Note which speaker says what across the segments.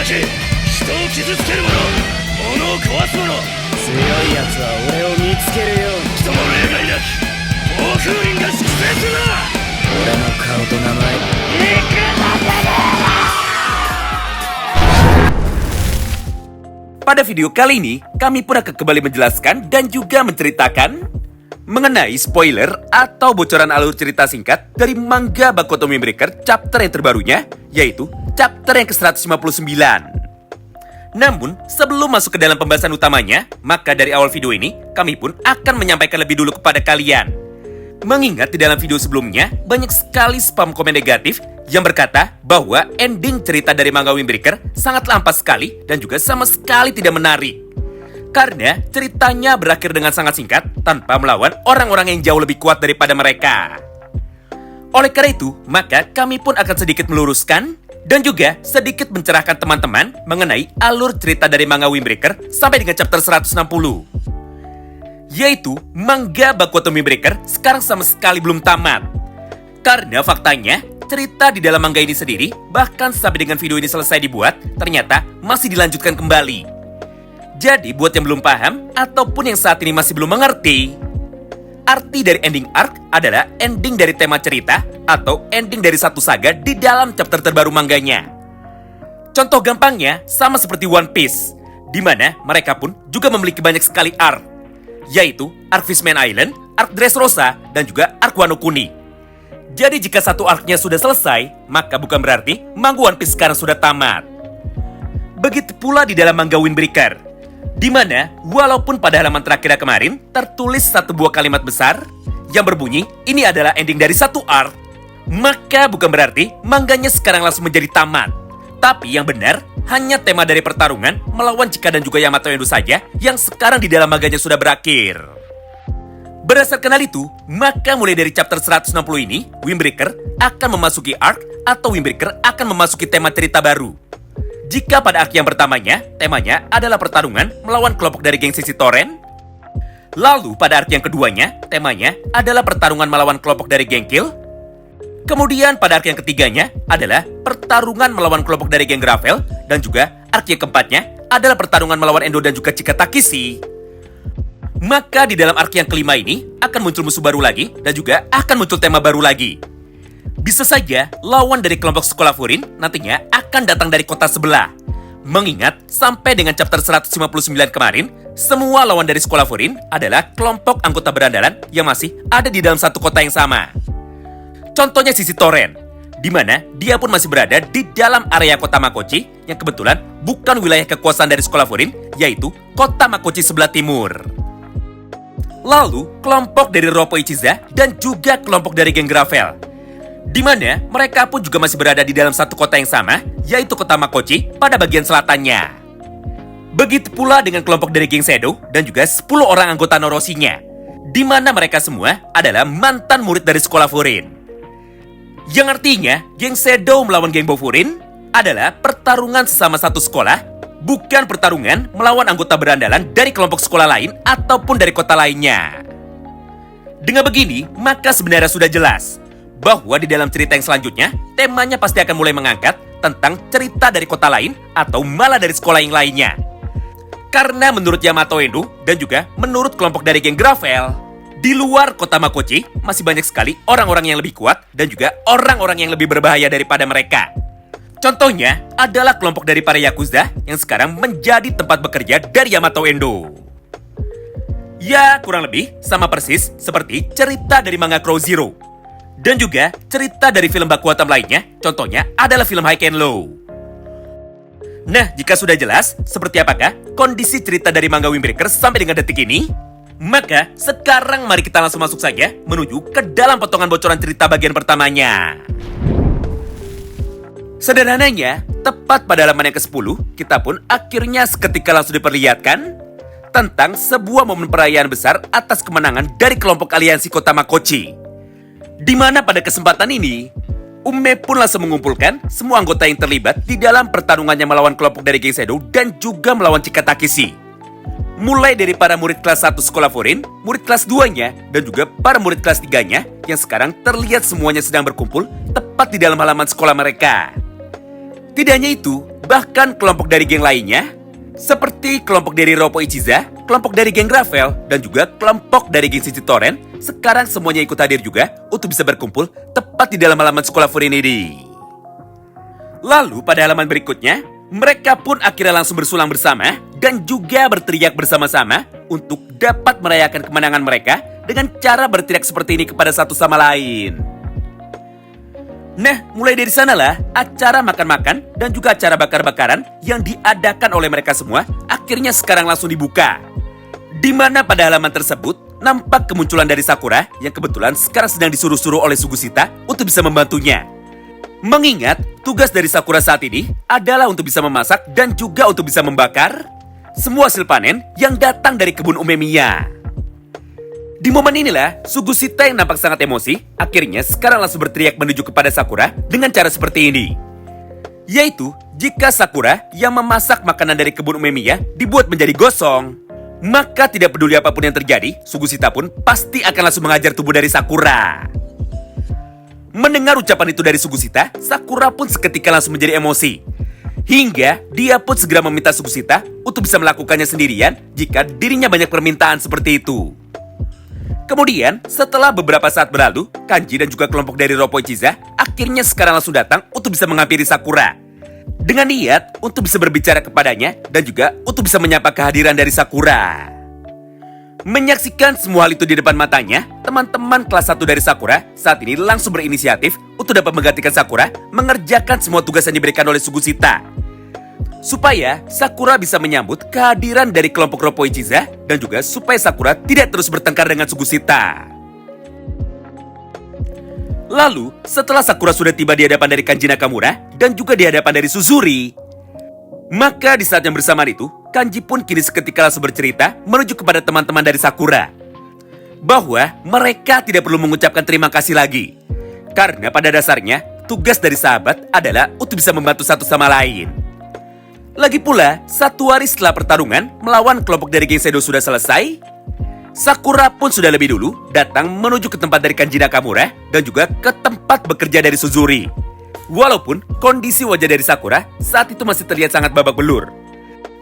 Speaker 1: け、人を傷つける者、物を壊す者、強い奴は俺を見つけるように。人の例外なき暴風林が粛清するな。俺の顔と名前、いくらだ。
Speaker 2: Pada video kali ini, kami pun akan kembali menjelaskan dan juga menceritakan mengenai spoiler atau bocoran alur cerita singkat dari manga Bakuto Windbreaker chapter yang terbarunya, yaitu chapter yang ke-159. Namun, sebelum masuk ke dalam pembahasan utamanya, maka dari awal video ini, kami pun akan menyampaikan lebih dulu kepada kalian. Mengingat di dalam video sebelumnya, banyak sekali spam komen negatif yang berkata bahwa ending cerita dari manga Windbreaker sangatlah ampas sekali dan juga sama sekali tidak menarik. Karena ceritanya berakhir dengan sangat singkat tanpa melawan orang-orang yang jauh lebih kuat daripada mereka. Oleh karena itu, maka kami pun akan sedikit meluruskan dan juga sedikit mencerahkan teman-teman mengenai alur cerita dari manga Windbreaker sampai dengan chapter 160. Yaitu manga Bakuto Windbreaker sekarang sama sekali belum tamat. Karena faktanya, cerita di dalam manga ini sendiri, bahkan sampai dengan video ini selesai dibuat, ternyata masih dilanjutkan kembali. Jadi buat yang belum paham, ataupun yang saat ini masih belum mengerti, arti dari ending arc adalah ending dari tema cerita, atau ending dari satu saga di dalam chapter terbaru mangganya. Contoh gampangnya, sama seperti One Piece, di mana mereka pun juga memiliki banyak sekali arc, yaitu arc Fishman Island, arc Dressrosa, dan juga arc Wano Kuni. Jadi jika satu arc-nya sudah selesai, maka bukan berarti manga One Piece sekarang sudah tamat. Begitu pula di dalam manga Windbreaker, di mana walaupun pada halaman terakhir kemarin tertulis satu buah kalimat besar yang berbunyi ini adalah ending dari satu arc, maka bukan berarti manganya sekarang langsung menjadi tamat. Tapi yang benar, hanya tema dari pertarungan melawan Chika dan juga Yamato Endo saja yang sekarang di dalam manganya sudah berakhir. Berdasarkan hal itu, maka mulai dari chapter 160 ini, Windbreaker akan memasuki arc atau Windbreaker akan memasuki tema cerita baru. Jika pada arc yang pertamanya, temanya adalah pertarungan melawan kelompok dari geng Sisi Toren. Lalu pada arc yang keduanya, temanya adalah pertarungan melawan kelompok dari geng Kill. Kemudian pada arc yang ketiganya adalah pertarungan melawan kelompok dari geng Gravel. Dan juga arc yang keempatnya adalah pertarungan melawan Endo dan juga Chika Takishi. Maka di dalam arc yang kelima ini akan muncul musuh baru lagi dan juga akan muncul tema baru lagi. Bisa saja lawan dari kelompok sekolah Furin nantinya akan datang dari kota sebelah. Mengingat sampai dengan chapter 159 kemarin, semua lawan dari sekolah Furin adalah kelompok anggota berandalan yang masih ada di dalam satu kota yang sama. Contohnya Sisi Toren, di mana dia pun masih berada di dalam area kota Makochi yang kebetulan bukan wilayah kekuasaan dari sekolah Furin, yaitu kota Makochi sebelah timur. Lalu, kelompok dari Roppo Ichiza dan juga kelompok dari geng Gravel, di mana mereka pun juga masih berada di dalam satu kota yang sama, yaitu kota Makochi pada bagian selatannya. Begitu pula dengan kelompok dari geng Shadow dan juga 10 orang anggota Noroshinya, di mana mereka semua adalah mantan murid dari sekolah Furin. Yang artinya, geng Shadow melawan geng Bofurin adalah pertarungan sesama satu sekolah, bukan pertarungan melawan anggota berandalan dari kelompok sekolah lain ataupun dari kota lainnya. Dengan begini, maka sebenarnya sudah jelas bahwa di dalam cerita yang selanjutnya, temanya pasti akan mulai mengangkat tentang cerita dari kota lain atau malah dari sekolah yang lainnya. Karena menurut Yamato Endo dan juga menurut kelompok dari geng Gravel, di luar kota Makochi masih banyak sekali orang-orang yang lebih kuat dan juga orang-orang yang lebih berbahaya daripada mereka. Contohnya adalah kelompok dari para Yakuza yang sekarang menjadi tempat bekerja dari Yamato Endo. Ya, kurang lebih sama persis seperti cerita dari manga Crow Zero. Dan juga cerita dari film Bakuatam lainnya, contohnya adalah film High and Low. Nah, jika sudah jelas seperti apakah kondisi cerita dari manga Windbreaker sampai dengan detik ini, maka sekarang mari kita langsung masuk saja menuju ke dalam potongan bocoran cerita bagian pertamanya. Sederhananya, tepat pada halaman yang ke-10, kita pun akhirnya seketika langsung diperlihatkan tentang sebuah momen perayaan besar atas kemenangan dari kelompok aliansi kota Makochi. Di mana pada kesempatan ini, Ume pun langsung mengumpulkan semua anggota yang terlibat di dalam pertarungannya melawan kelompok dari geng Shadow dan juga melawan Chika Takishi. Mulai dari para murid kelas 1 sekolah Furin, murid kelas 2-nya, dan juga para murid kelas 3-nya yang sekarang terlihat semuanya sedang berkumpul tepat di dalam halaman sekolah mereka. Tidak hanya itu, bahkan kelompok dari geng lainnya, seperti kelompok dari Roppo Ichiza, kelompok dari geng Gravel, dan juga kelompok dari geng Shinji Torren, sekarang semuanya ikut hadir juga untuk bisa berkumpul tepat di dalam halaman sekolah Furin ini. Lalu pada halaman berikutnya, mereka pun akhirnya langsung bersulang bersama dan juga berteriak bersama-sama untuk dapat merayakan kemenangan mereka dengan cara berteriak seperti ini kepada satu sama lain. Nah, mulai dari sanalah acara makan-makan dan juga acara bakar-bakaran yang diadakan oleh mereka semua akhirnya sekarang langsung dibuka. Di mana pada halaman tersebut nampak kemunculan dari Sakura yang kebetulan sekarang sedang disuruh-suruh oleh Sugusita untuk bisa membantunya. Mengingat tugas dari Sakura saat ini adalah untuk bisa memasak dan juga untuk bisa membakar semua hasil panen yang datang dari kebun Umemiya. Di momen inilah, Sugusita yang nampak sangat emosi, akhirnya sekarang langsung berteriak menuju kepada Sakura dengan cara seperti ini. Yaitu, jika Sakura yang memasak makanan dari kebun Umemiya dibuat menjadi gosong, maka tidak peduli apapun yang terjadi, Sugusita pun pasti akan langsung mengajar tubuh dari Sakura. Mendengar ucapan itu dari Sugusita, Sakura pun seketika langsung menjadi emosi. Hingga dia pun segera meminta Sugusita untuk bisa melakukannya sendirian jika dirinya banyak permintaan seperti itu. Kemudian, setelah beberapa saat berlalu, Kanji dan juga kelompok dari Roppo Ichiza akhirnya sekarang langsung datang untuk bisa menghampiri Sakura. Dengan niat untuk bisa berbicara kepadanya dan juga untuk bisa menyapa kehadiran dari Sakura. Menyaksikan semua hal itu di depan matanya, teman-teman kelas 1 dari Sakura saat ini langsung berinisiatif untuk dapat menggantikan Sakura mengerjakan semua tugas yang diberikan oleh Sugusita. Supaya Sakura bisa menyambut kehadiran dari kelompok Roppo Ichiza dan juga supaya Sakura tidak terus bertengkar dengan Sugusita. Lalu, setelah Sakura sudah tiba di hadapan dari Kanji Nakamura dan juga di hadapan dari Suzuri, maka di saat yang bersamaan itu, Kanji pun kini seketika langsung bercerita menuju kepada teman-teman dari Sakura bahwa mereka tidak perlu mengucapkan terima kasih lagi. Karena pada dasarnya, tugas dari sahabat adalah untuk bisa membantu satu sama lain. Lagi pula, 1 hari setelah pertarungan melawan kelompok dari geng Sedo sudah selesai, Sakura pun sudah lebih dulu datang menuju ke tempat dari Kanji Nakamura dan juga ke tempat bekerja dari Suzuri. Walaupun kondisi wajah dari Sakura saat itu masih terlihat sangat babak belur.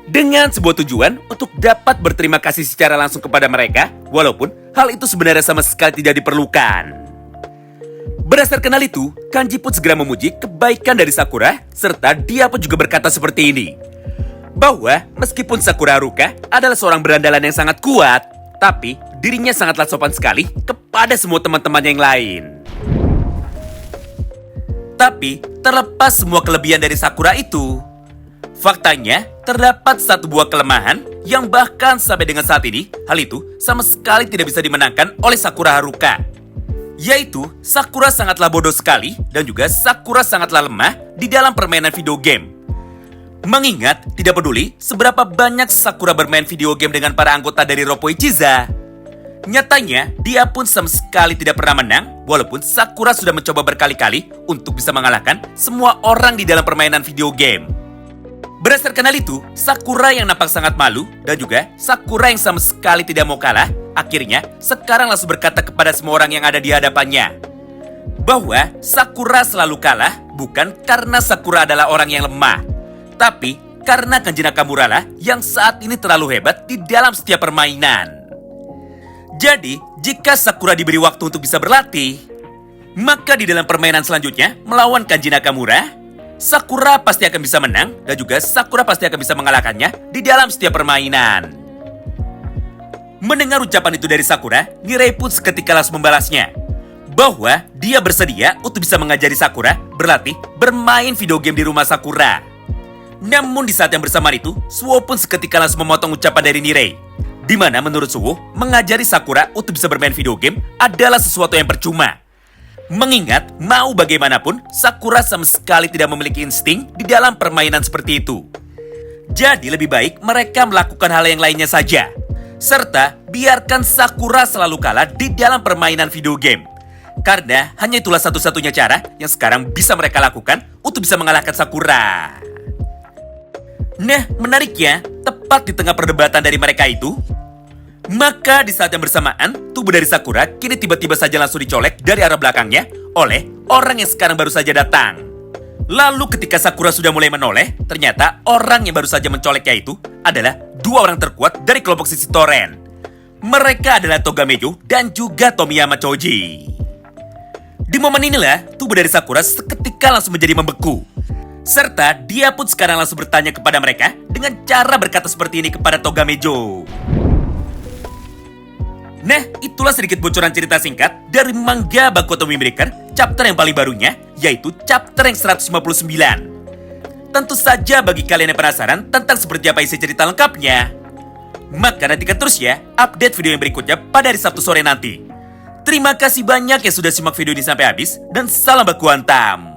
Speaker 2: Dengan sebuah tujuan untuk dapat berterima kasih secara langsung kepada mereka, walaupun hal itu sebenarnya sama sekali tidak diperlukan. Berdasarkan hal itu, Kanji pun segera memuji kebaikan dari Sakura, serta dia pun juga berkata seperti ini. Bahwa meskipun Sakura Haruka adalah seorang berandalan yang sangat kuat, tapi dirinya sangatlah sopan sekali kepada semua teman-teman yang lain. Tapi, terlepas semua kelebihan dari Sakura itu, faktanya terdapat satu buah kelemahan yang bahkan sampai dengan saat ini, hal itu sama sekali tidak bisa dimenangkan oleh Sakura Haruka. Yaitu, Sakura sangatlah bodoh sekali dan juga Sakura sangatlah lemah di dalam permainan video game. Mengingat, tidak peduli seberapa banyak Sakura bermain video game dengan para anggota dari Roppo Ichiza, nyatanya, dia pun sama sekali tidak pernah menang, walaupun Sakura sudah mencoba berkali-kali untuk bisa mengalahkan semua orang di dalam permainan video game. Berdasarkan hal itu, Sakura yang nampak sangat malu dan juga Sakura yang sama sekali tidak mau kalah, akhirnya sekarang langsung berkata kepada semua orang yang ada di hadapannya bahwa Sakura selalu kalah bukan karena Sakura adalah orang yang lemah, tapi karena Kanji Nakamura lah yang saat ini terlalu hebat di dalam setiap permainan. Jadi, jika Sakura diberi waktu untuk bisa berlatih, maka di dalam permainan selanjutnya melawan Kanji Nakamura, Sakura pasti akan bisa menang dan juga Sakura pasti akan bisa mengalahkannya di dalam setiap permainan. Mendengar ucapan itu dari Sakura, Nirei pun seketika langsung membalasnya bahwa dia bersedia untuk bisa mengajari Sakura berlatih bermain video game di rumah Sakura. Namun di saat yang bersamaan itu, Suwo pun seketika langsung memotong ucapan dari Nirei, di mana menurut Suwo, mengajari Sakura untuk bisa bermain video game adalah sesuatu yang percuma. Mengingat, mau bagaimanapun, Sakura sama sekali tidak memiliki insting di dalam permainan seperti itu. Jadi lebih baik mereka melakukan hal yang lainnya saja. Serta biarkan Sakura selalu kalah di dalam permainan video game. Karena hanya itulah satu-satunya cara yang sekarang bisa mereka lakukan untuk bisa mengalahkan Sakura. Nah, menariknya, tepat di tengah perdebatan dari mereka itu, maka di saat yang bersamaan, tubuh dari Sakura kini tiba-tiba saja langsung dicolek dari arah belakangnya oleh orang yang sekarang baru saja datang. Lalu ketika Sakura sudah mulai menoleh, ternyata orang yang baru saja mencoleknya itu adalah dua orang terkuat dari kelompok sisi Toren. Mereka adalah Togamejo dan juga Tomiyama Choji. Di momen inilah, tubuh dari Sakura seketika langsung menjadi membeku. Serta dia pun sekarang langsung bertanya kepada mereka dengan cara berkata seperti ini kepada Togamejo. Nah, itulah sedikit bocoran cerita singkat dari manga Baku Otomi Breaker chapter yang paling barunya, yaitu chapter yang 159. Tentu saja bagi kalian yang penasaran tentang seperti apa isi cerita lengkapnya, maka nantikan terus ya update video yang berikutnya pada hari Sabtu sore nanti. Terima kasih banyak yang sudah simak video ini sampai habis, dan salam baku hantam.